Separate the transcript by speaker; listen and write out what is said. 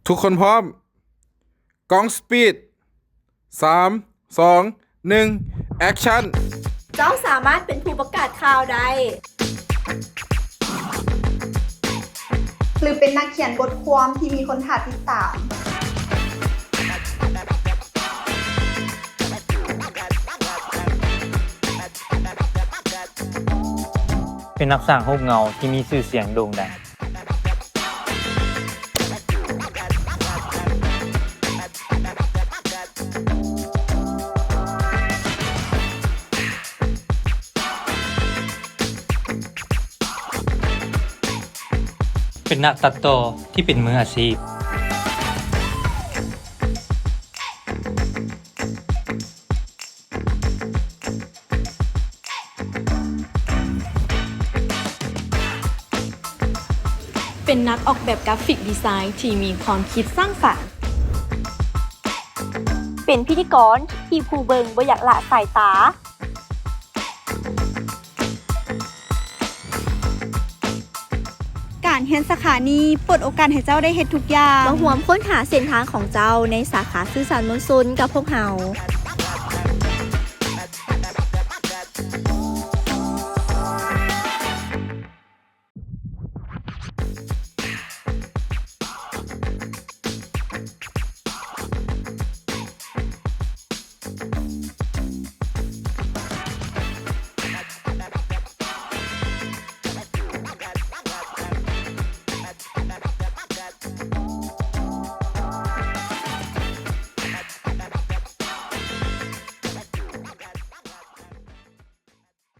Speaker 1: ทุกคนพร้อมกล้องสปีด3 2 1แอคชั่น
Speaker 2: เจ้าสามารถเป็นผู้ประกาศข่าวใด
Speaker 3: หรือเป็นนักเขียนบทความที่มีคนถ่ายติดตาม
Speaker 4: เป็นนักสร้างรูปเงาที่มีชื่อเสียงโด่งดังเป็นนักตัดต่อที่เป็นมืออาชีพ
Speaker 2: เป็นนักออกแบบกราฟิกดีไซน์ที่มีความคิดสร้างสรรค์
Speaker 5: เป็นพิธีกรที่ผู้เบิงบ่อยากละสายตา
Speaker 3: การเรียนสาขานี้เปิดโอกาสให้เจ้าได้เฮ็ดทุกอย่าง
Speaker 5: มาร่วมค้นหาเส้นทางของเจ้าในสาขาสื่อสารมวลชนกับพวกเรา